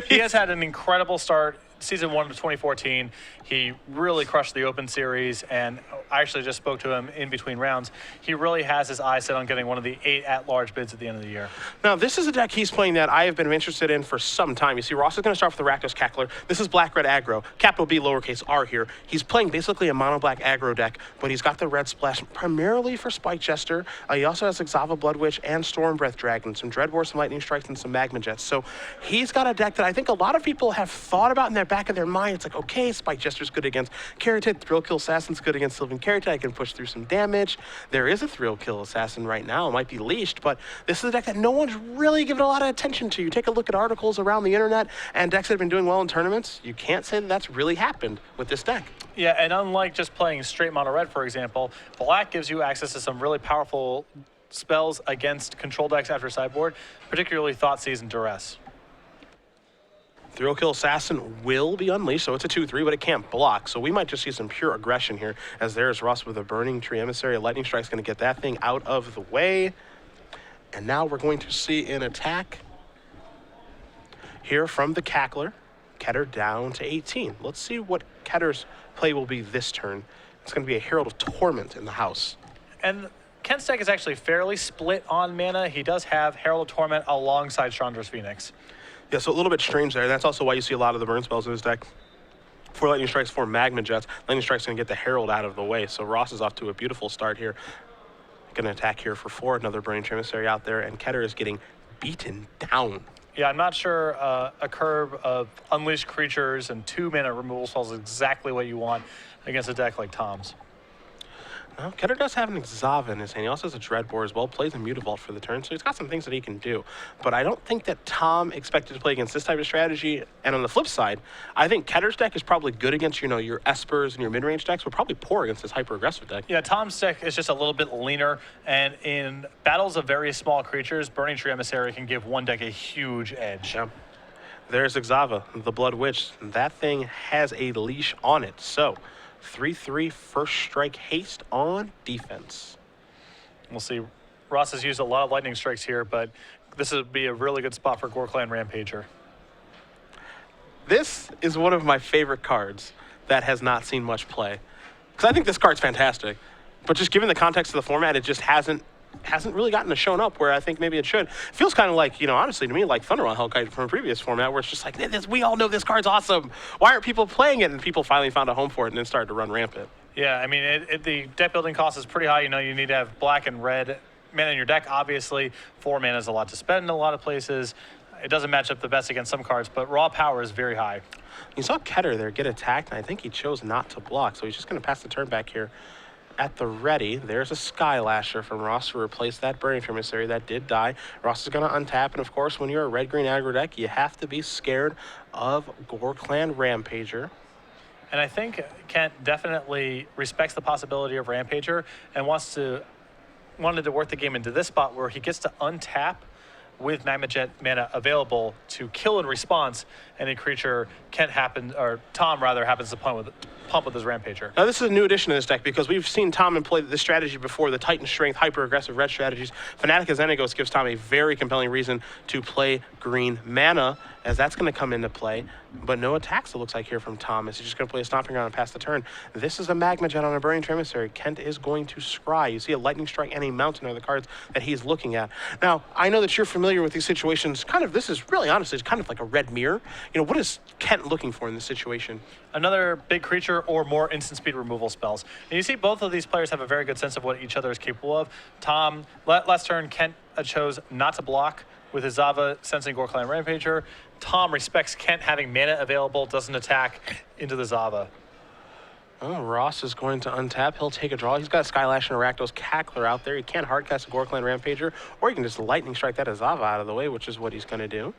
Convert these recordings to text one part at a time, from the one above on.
He has had an incredible start. Season 1 of 2014, he really crushed the Open Series, and I actually just spoke to him in between rounds. He really has his eyes set on getting one of the 8 at-large bids at the end of the year. Now, this is a deck he's playing that I have been interested in for some time. You see, Ross is going to start with the Rakdos Cackler. This is black-red aggro, capital B, lowercase r here. He's playing basically a mono-black aggro deck, but he's got the red splash primarily for Spike Jester. He also has Exava Blood Witch and Storm Breath Dragon, some Dreadbore, some Lightning Strikes, and some Magma Jets. So he's got a deck that I think a lot of people have thought about in their back of their mind. It's like, okay, Spike Jester's good against Keratin, Thrill Kill Assassin's good against Sylvan Keratin. I can push through some damage. There is a Thrill Kill Assassin right now. It might be leashed, but this is a deck that no one's really given a lot of attention to. You take a look at articles around the internet and decks that have been doing well in tournaments, you can't say that that's really happened with this deck. Yeah, and unlike just playing straight mono red, for example, black gives you access to some really powerful spells against control decks after sideboard, particularly Thoughtseize and Duress. Thrill Kill Assassin will be unleashed, so it's a 2-3, but it can't block. So we might just see some pure aggression here, as there's Ross with a Burning Tree Emissary. A Lightning Strike's going to get that thing out of the way. And now we're going to see an attack here from the Cackler. Ketter down to 18. Let's see what Ketter's play will be this turn. It's going to be a Herald of Torment in the house. And Kent's deck is actually fairly split on mana. He does have Herald of Torment alongside Chandra's Phoenix. Yeah, so a little bit strange there. That's also why you see a lot of the burn spells in his deck. 4 Lightning Strikes, 4 Magma Jets. Lightning Strike's going to get the Herald out of the way. So Ross is off to a beautiful start here. Going to attack here for 4. Another Burning Tree Emissary out there. And Ketter is getting beaten down. Yeah, I'm not sure a curve of unleashed creatures and 2-mana removal spells is exactly what you want against a deck like Tom's. Well, Ketter does have an Exava in his hand. He also has a Dreadbore as well, plays a Mutavault for the turn, so he's got some things that he can do. But I don't think that Tom expected to play against this type of strategy. And on the flip side, I think Ketter's deck is probably good against, you know, your Espers and your mid-range decks, but probably poor against this hyper-aggressive deck. Yeah, Tom's deck is just a little bit leaner, and in battles of very small creatures, Burning Tree Emissary can give one deck a huge edge. Yeah. There's Exava, the Blood Witch. That thing has a leash on it, so 3-3 first strike haste on defense. We'll see. Ross has used a lot of lightning strikes here, but this would be a really good spot for Gorklan Rampager. This is one of my favorite cards that has not seen much play. Because I think this card's fantastic. But just given the context of the format, it just hasn't really gotten to shown up where I think maybe it should. It feels kind of like, you know, honestly to me, like Thunderwall Hellkite from a previous format where it's just like, we all know this card's awesome. Why aren't people playing it? And people finally found a home for it and then started to run rampant. Yeah, I mean, the deck building cost is pretty high. You know, you need to have black and red mana in your deck. Obviously, 4 mana is a lot to spend in a lot of places. It doesn't match up the best against some cards, but raw power is very high. You saw Ketter there get attacked, and I think he chose not to block, so he's just going to pass the turn back here. At the ready, there's a Skylasher from Ross to replace that Burning Tree Emissary that did die. Ross is going to untap, and of course, when you're a red-green aggro deck, you have to be scared of Gorklan Rampager. And I think Kent definitely respects the possibility of Rampager and wanted to work the game into this spot where he gets to untap with Magma Jet mana available to kill in response any creature Tom happens to pump with his Rampager. Now this is a new addition to this deck because we've seen Tom employ this strategy before, the Titan Strength, hyper-aggressive red strategies. Fanatic of Xenagos gives Tom a very compelling reason to play green mana, as that's going to come into play. But no attacks, it looks like, here from Tom. He's just going to play a Stomping Ground and pass the turn. This is a Magma Jet on a Burning Tree Emissary. Kent is going to scry. You see a Lightning Strike and a Mountain are the cards that he's looking at. Now, I know that you're familiar with these situations. This is really honestly, it's kind of like a red mirror. You know, what is Kent looking for in this situation? Another big creature or more instant speed removal spells. And you see both of these players have a very good sense of what each other is capable of. Tom, last turn, Kent chose not to block with his Zava sensing Gorklan Rampager. Tom respects Kent having mana available, doesn't attack into the Zava. Oh, Ross is going to untap. He'll take a draw. He's got a Skylash and a Rakdos Cackler out there. He can't hardcast a Gorklan Rampager, or he can just Lightning Strike that Zava out of the way, which is what he's going to do.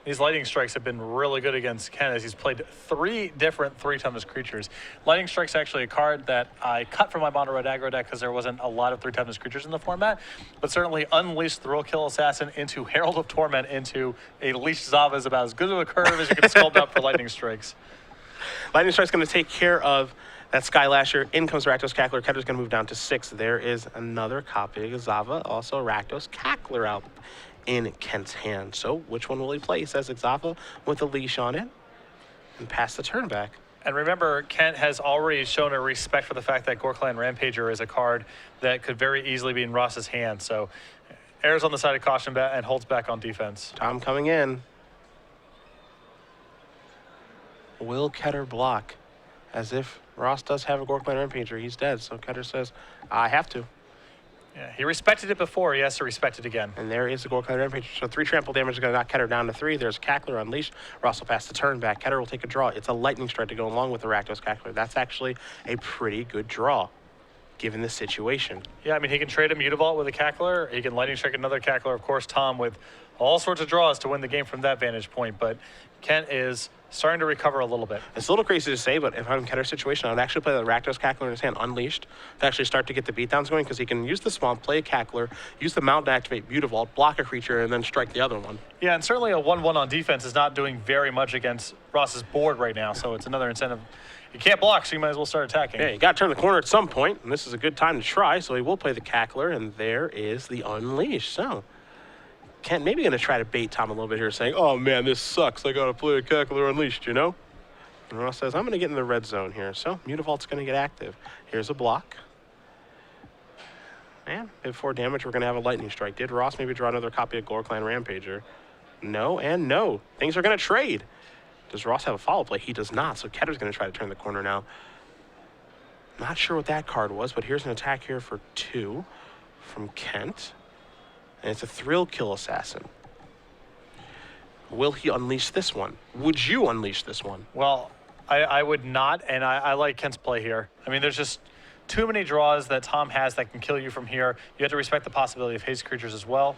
These Lightning Strikes have been really good against Ken as he's played 3 different 3-toughness creatures. Lightning Strike's actually a card that I cut from my mono red aggro deck because there wasn't a lot of 3-toughness creatures in the format, but certainly Unleashed Thrill Kill Assassin into Herald of Torment into a Leashed Zava is about as good of a curve as you can sculpt up for Lightning Strikes. Lightning Strike's going to take care of that Skylasher. In comes Rakdos Cackler. Ketter's going to move down to 6. There is another copy of Zava, also Rakdos Cackler out in Kent's hand. So which one will he play? He says Exava with a leash on it and pass the turn back. And remember, Kent has already shown a respect for the fact that Gorkland Rampager is a card that could very easily be in Ross's hand. So errs on the side of caution and holds back on defense. Tom coming in. Will Ketter block? As if Ross does have a Gorkland Rampager. He's dead. So Ketter says, I have to. Yeah, he respected it before. He has to respect it again. And there is the Gorkland Rampager. So 3 trample damage is going to knock Ketter down to 3. There's Cackler Unleashed. Ross will pass the turn back. Ketter will take a draw. It's a lightning strike to go along with the Rakdos Cackler. That's actually a pretty good draw, given the situation. Yeah, I mean, he can trade a Mutavault with a Cackler. He can lightning strike another Cackler. Of course, Tom with all sorts of draws to win the game from that vantage point. But Kent is starting to recover a little bit. It's a little crazy to say, but if I'm in Ketter's situation, I would actually play the Rakdos Cackler in his hand Unleashed to actually start to get the beatdowns going, because he can use the Swamp, play a Cackler, use the Mount to activate Mutavault, block a creature, and then strike the other one. Yeah, and certainly a 1-1 on defense is not doing very much against Ross's board right now, so it's another incentive. You can't block, so you might as well start attacking. Yeah, you got to turn the corner at some point, and this is a good time to try, so he will play the Cackler, and there is the Unleash. So Kent maybe going to try to bait Tom a little bit here, saying, oh man, this sucks. I got to play a Cackler Unleashed, you know? And Ross says, I'm going to get in the red zone here. So Mutavault's going to get active. Here's a block. And before damage, we're going to have a lightning strike. Did Ross maybe draw another copy of Gorkland Rampager? No and no. Things are going to trade. Does Ross have a follow play? He does not. So Ketter's going to try to turn the corner now. Not sure what that card was, but here's an attack here for 2 from Kent. And it's a Thrill Kill Assassin. Will he unleash this one? Would you unleash this one? Well, I would not, and I like Kent's play here. I mean, there's just too many draws that Tom has that can kill you from here. You have to respect the possibility of haste creatures as well.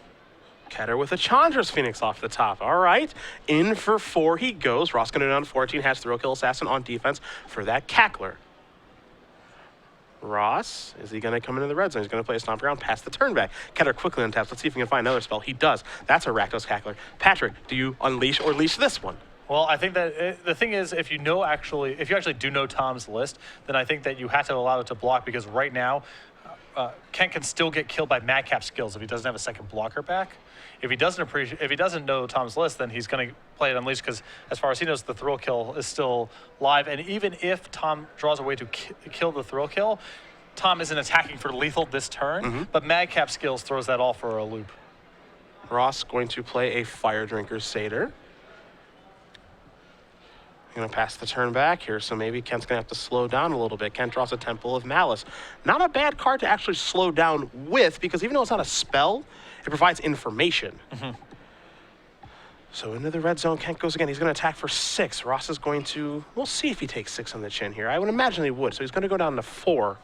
Ketter with a Chandra's Phoenix off the top. All right, in for 4 he goes. Ross going to down to 14, has Thrill Kill Assassin on defense for that Cackler. Ross, is he going to come into the red zone? He's going to play a Stomp Ground, pass the turn back. Ketter quickly untaps. Let's see if he can find another spell. He does. That's a Rakdos Cackler. Patrick, do you unleash or leash this one? Well, I think that the thing is, if you actually do know Tom's list, then I think that you have to allow it to block, because right now, Kent can still get killed by Madcap skills if he doesn't have a second blocker back. If he doesn't know Tom's list, then he's going to play it Unleashed, because as far as he knows, the Thrill Kill is still live. And even if Tom draws a way to kill the Thrill Kill, Tom isn't attacking for lethal this turn, but Madcap skills throws that all for a loop. Ross going to play a Fire Drinker Satyr. Going to pass the turn back here, so maybe Kent's going to have to slow down a little bit. Kent draws a Temple of Malice. Not a bad card to actually slow down with, because even though it's not a spell, it provides information. So into the red zone, Kent goes again. He's going to attack for 6. Ross is going to, we'll see if he takes 6 on the chin here. I would imagine he would, so he's going to go down to 4.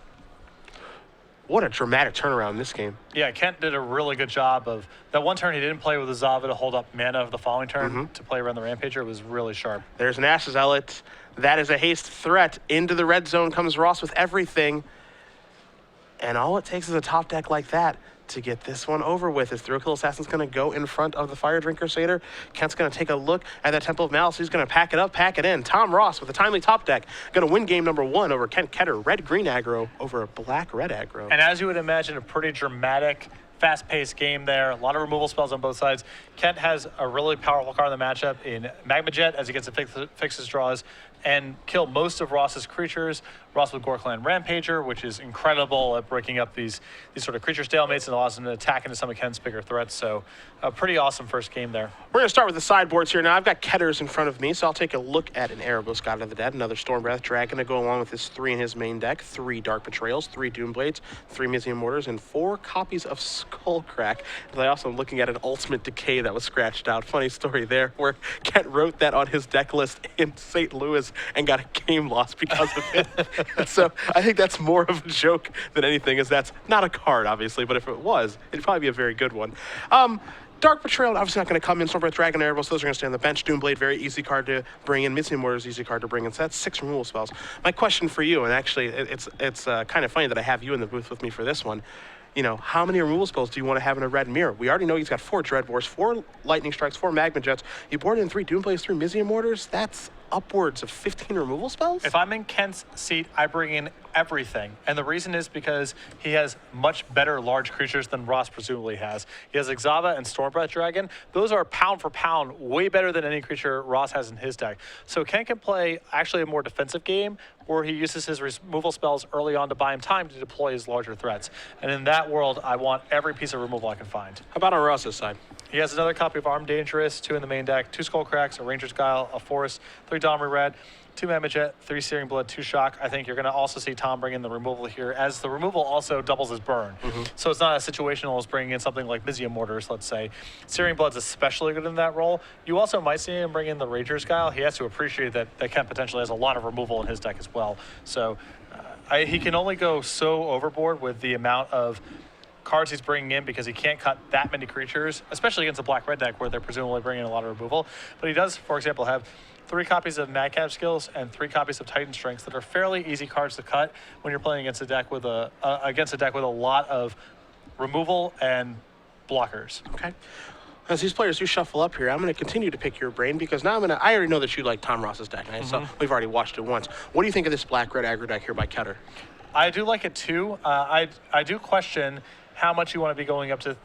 What a dramatic turnaround in this game. Yeah, Kent did a really good job of that one turn he didn't play with the Zava to hold up mana of the following turn to play around the Rampager. It was really sharp. There's an Ash Zealot. That is a haste threat. Into the red zone comes Ross with everything. And all it takes is a top deck like that to get this one over with. His Thrill Kill Assassin's going to go in front of the Fire Drinker Satyr. Kent's going to take a look at that Temple of Malice. He's going to pack it up, pack it in. Tom Ross with a timely top deck. Going to win game number 1 over Kent Ketter. Red-green aggro over a black-red aggro. And as you would imagine, a pretty dramatic, fast-paced game there. A lot of removal spells on both sides. Kent has a really powerful card in the matchup in Magma Jet, as he gets to fix his draws and kill most of Ross's creatures. Ross with Gorkland Rampager, which is incredible at breaking up these sort of creature stalemates and allows him to attack into some of Kent's bigger threats. So a pretty awesome first game there. We're going to start with the sideboards here. Now, I've got Ketters in front of me, so I'll take a look at an Erebos God of the Dead, another Stormbreath Dragon to go along with his 3 in his main deck, 3 Dark Betrayals, 3 Doomblades, 3 Mizium Mortars, and 4 copies of Skullcrack. And I also am looking at an Ultimate Decay that was scratched out. Funny story there, where Kent wrote that on his deck list in St. Louis and got a game loss because of it. So I think that's more of a joke than anything, as that's not a card, obviously, but if it was, it'd probably be a very good one. Dark Betrayal, obviously not going to come in. Stormbreath Dragon, Erebos, those are going to stay on the bench. Doomblade, very easy card to bring in. Mizium Mortars, easy card to bring in. So that's 6 removal spells. My question for you, and actually it's kind of funny that I have you in the booth with me for this one. You know, how many removal spells do you want to have in a red mirror? We already know he's got 4 Dreadbores, 4 Lightning Strikes, 4 Magma Jets. You board in 3 Doomblades, 3 Mizium Mortars. That's upwards of 15 removal spells? If I'm in Kent's seat, I bring in everything. And the reason is because he has much better large creatures than Ross presumably has. He has Exava and Stormbreath Dragon. Those are pound for pound way better than any creature Ross has in his deck. So Ken can play actually a more defensive game where he uses his removal spells early on to buy him time to deploy his larger threats. And in that world, I want every piece of removal I can find. How about on Ross's side? He has another copy of Armed Dangerous, 2 in the main deck, 2 Skullcracks, a Ranger's Guile, a Forest, 3 Domri Red, 2 Mammoth Jet, 3 Searing Blood, 2 Shock. I think you're going to also see Tom bring in the removal here, as the removal also doubles his burn. So it's not as situational as bringing in something like Mizzium Mortars, let's say. Searing Blood's especially good in that role. You also might see him bring in the Ranger's Guile. He has to appreciate that Ken potentially has a lot of removal in his deck as well. So he can only go so overboard with the amount of cards he's bringing in because he can't cut that many creatures, especially against a black-red deck where they're presumably bringing in a lot of removal. But he does, for example, have 3 copies of Madcap Skills and 3 copies of Titan Strengths that are fairly easy cards to cut when you're playing against a deck with a lot of removal and blockers. Okay. As these players do shuffle up here, I'm going to continue to pick your brain because now I already know that you like Tom Ross's deck. So we've already watched it once. What do you think of this black-red aggro deck here by Ketter? I do like it too. I do question how much you want to be going up to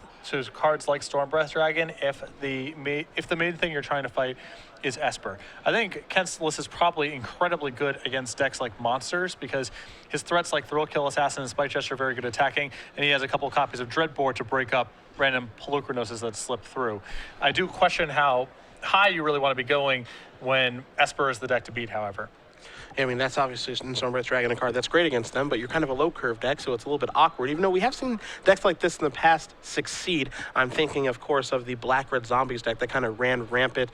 cards like Stormbreath Dragon if the main thing you're trying to fight is Esper. I think Kent's list is probably incredibly good against decks like Monsters because his threats like Thrill Kill Assassin and Spite Chest are very good attacking, and he has a couple copies of Dreadboard to break up random Pelucrinoses that slip through. I do question how high you really want to be going when Esper is the deck to beat, however. I mean, that's obviously Stormbreath Dragon, a card that's great against them, but you're kind of a low-curve deck, so it's a little bit awkward. Even though we have seen decks like this in the past succeed, I'm thinking, of course, of the Black-Red Zombies deck that kind of ran rampant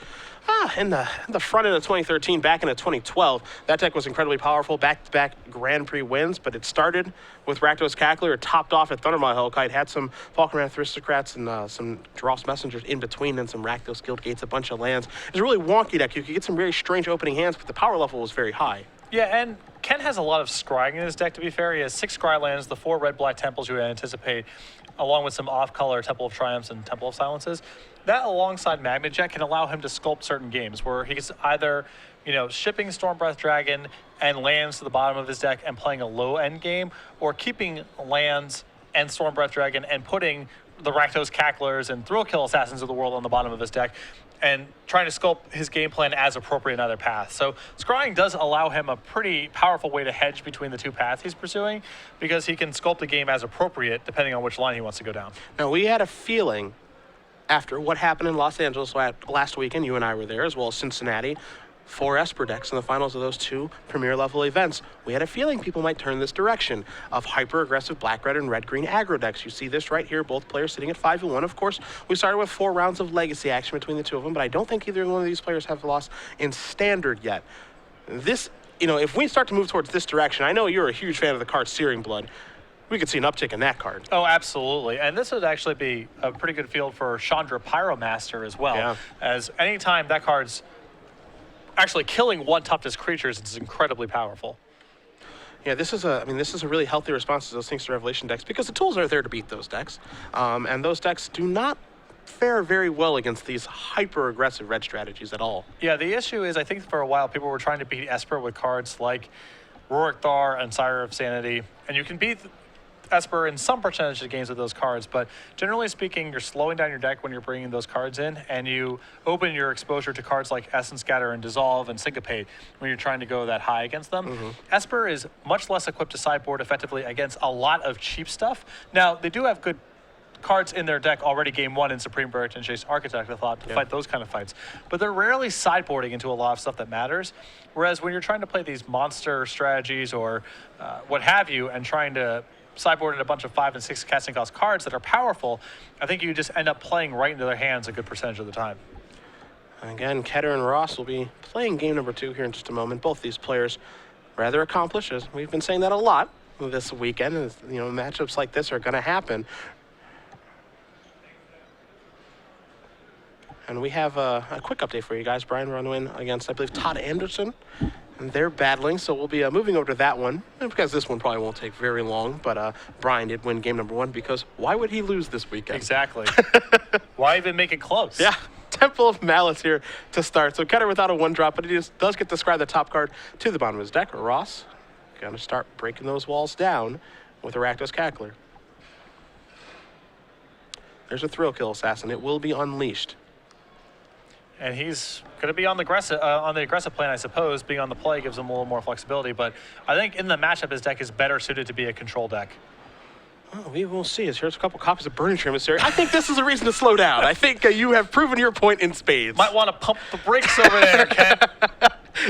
in the front end of 2013, back into 2012. That deck was incredibly powerful, back-to-back Grand Prix wins, but it started with Rakdos Cackler, topped off at Thundermaw Hellkite, had some Falkenrath Aristocrats and some Dross Messengers in between, and some Rakdos Guild Gates, a bunch of lands. It's a really wonky deck. You could get some very strange opening hands, but the power level was very high. Yeah, and Ken has a lot of scrying in his deck, to be fair. He has 6 scry lands, the 4 red-black temples you would anticipate, along with some off-color Temple of Triumphs and Temple of Silences. That, alongside Magnet Jet, can allow him to sculpt certain games where he's either, shipping Stormbreath Dragon and lands to the bottom of his deck and playing a low-end game, or keeping lands and Stormbreath Dragon and putting the Rakdos Cacklers and Thrill Kill Assassins of the world on the bottom of his deck, and trying to sculpt his game plan as appropriate in either path. So scrying does allow him a pretty powerful way to hedge between the 2 paths he's pursuing because he can sculpt the game as appropriate depending on which line he wants to go down. Now, we had a feeling after what happened in Los Angeles last weekend, you and I were there, as well as Cincinnati, 4 Esper decks in the finals of those 2 premier level events. We had a feeling people might turn this direction of hyper-aggressive black-red and red-green aggro decks. You see this right here, both players sitting at 5-1. Of course, we started with 4 rounds of legacy action between the 2 of them, but I don't think either one of these players have lost in standard yet. This, if we start to move towards this direction, I know you're a huge fan of the card Searing Blood. We could see an uptick in that card. Oh, absolutely. And this would actually be a pretty good field for Chandra Pyromaster as well, as anytime that card's actually killing one toughness creatures, it's incredibly powerful. Yeah, this is a really healthy response to those Things to Revelation decks because the tools are there to beat those decks. And those decks do not fare very well against these hyper-aggressive red strategies at all. Yeah, the issue is I think for a while people were trying to beat Esper with cards like Rurik Thar and Sire of Sanity, and you can beat Esper in some percentage of games with those cards, but generally speaking, you're slowing down your deck when you're bringing those cards in, and you open your exposure to cards like Essence Scatter and Dissolve and Syncopate when you're trying to go that high against them. Esper is much less equipped to sideboard effectively against a lot of cheap stuff. Now, they do have good cards in their deck already game 1 in Supreme Bird and Chase Architect, I thought, to fight those kind of fights. But they're rarely sideboarding into a lot of stuff that matters. Whereas when you're trying to play these monster strategies or what have you, and trying to sideboard in a bunch of 5 and 6 casting cost cards that are powerful, I think you just end up playing right into their hands a good percentage of the time. Again, Ketter and Ross will be playing game number 2 here in just a moment. Both these players rather accomplished, as we've been saying that a lot this weekend. Matchups like this are going to happen. And we have a quick update for you guys. Brian Runwin against, I believe, Todd Anderson. And they're battling, so we'll be moving over to that one. And because this one probably won't take very long, but Brian did win game number 1 because why would he lose this weekend? Exactly. Why even make it close? Yeah. Temple of Malice here to start. So Ketter without a 1-drop, but he does get to scry the top card to the bottom of his deck. Ross? Gonna start breaking those walls down with a Rakdos Cackler. There's a Thrill Kill Assassin. It will be unleashed. And he's going to be on the aggressive plan, I suppose. Being on the play gives him a little more flexibility. But I think in the matchup, his deck is better suited to be a control deck. Well, we will see. Here's a couple copies of Burning Emissary. I think this is a reason to slow down. I think you have proven your point in spades. Might want to pump the brakes over there, Ken.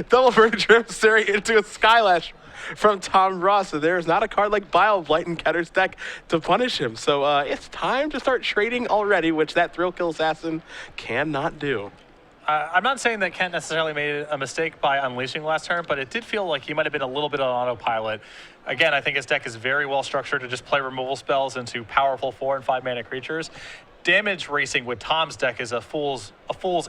Double Burning Emissary into a Skylash from Tom Ross. So there's not a card like Bile Blight in Ketter's deck to punish him. So it's time to start trading already, which that Thrill Kill Assassin cannot do. I'm not saying that Kent necessarily made a mistake by unleashing last turn, but it did feel like he might have been a little bit on autopilot. Again, I think his deck is very well structured to just play removal spells into powerful 4 and 5 mana creatures. Damage racing with Tom's deck is a fool's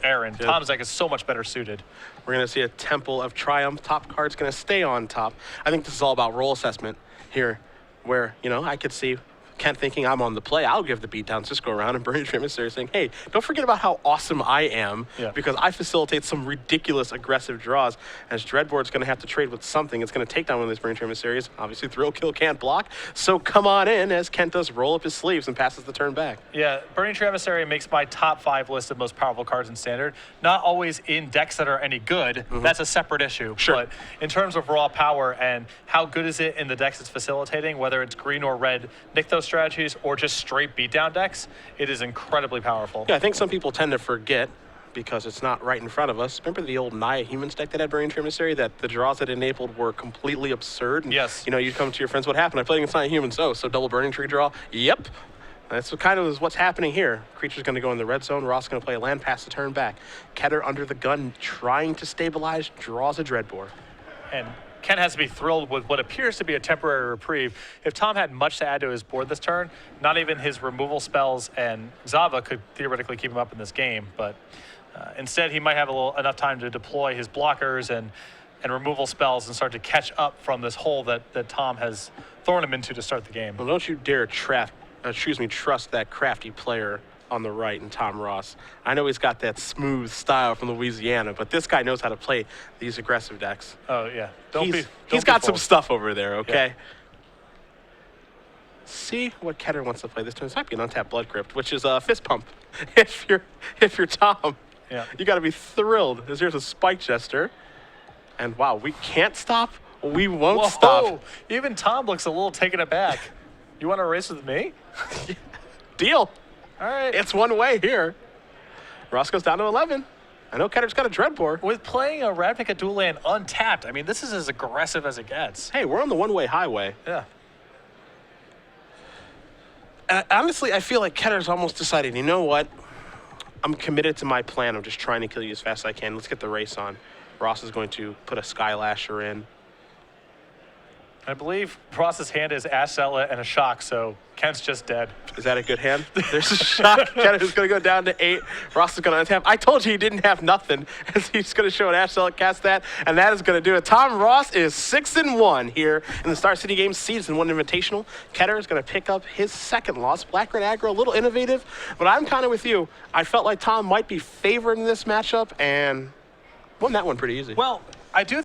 errand. Good. Tom's deck is so much better suited. We're going to see a Temple of Triumph. Top card's going to stay on top. I think this is all about role assessment here, where, you know, I could see Kent thinking I'm on the play. I'll give the beatdowns. Just go around and Burning Emissary saying, hey, don't forget about how awesome I am because I facilitate some ridiculous aggressive draws. As Dreadboard's going to have to trade with something. It's going to take down one of these Burning Emissaries. Obviously, Thrill Kill can't block. So come on in as Kent does roll up his sleeves and passes the turn back. Yeah, Burning Emissary makes my top 5 list of most powerful cards in Standard. Not always in decks that are any good. That's a separate issue. Sure. But in terms of raw power and how good is it in the decks it's facilitating, whether it's green or red, Nykthos strategies or just straight beatdown decks, it is incredibly powerful. Yeah, I think some people tend to forget because it's not right in front of us. Remember the old Naya Humans deck that had Burning Emissary, that the draws it enabled were completely absurd? And, yes. You know, you'd come to your friends, what happened? I played against Naya Humans. Oh, so double Burning Tree draw? Yep. That's kind of what's happening here. Creature's going to go in the red zone. Ross going to play a land, pass the turn back. Ketter under the gun, trying to stabilize, draws a Dreadbore. And Ken has to be thrilled with what appears to be a temporary reprieve. If Tom had much to add to his board this turn, not even his removal spells and Zava could theoretically keep him up in this game. But instead, he might have enough time to deploy his blockers and removal spells and start to catch up from this hole that Tom has thrown him into to start the game. Well, don't you dare trust that crafty player on the right in Tom Ross. I know he's got that smooth style from Louisiana, but this guy knows how to play these aggressive decks. Oh, yeah. He's got some stuff over there, okay? Yeah. See what Ketter wants to play this turn. This might be an untapped Blood Crypt, which is a Fist Pump. If you're Tom, you got to be thrilled. Here's a Spike Jester. And wow, we can't stop. We won't stop. Even Tom looks a little taken aback. You want to race with me? Deal. All right. It's one way here. Ross goes down to 11. I know Ketter's got a Dreadbore. With playing a Ravnica dual land untapped, I mean, this is as aggressive as it gets. Hey, we're on the one-way highway. Yeah. And honestly, I feel like Ketter's almost decided, you know what? I'm committed to my plan of just trying to kill you as fast as I can. Let's get the race on. Ross is going to put a Skylasher in. I believe Ross's hand is Ash Zealot and a Shock, so Kent's just dead. Is that a good hand? There's a Shock. Ketter's going to go down to 8. Ross is going to untap. I told you he didn't have nothing. He's going to show an Ash Zealot, cast that, and that is going to do it. Tom Ross is 6-1 here in the Star City Games Season 1 Invitational. Ketter is going to pick up his second loss. Black-Red Aggro, a little innovative, but I'm kind of with you. I felt like Tom might be favored in this matchup, and won that one pretty easy. Well, I do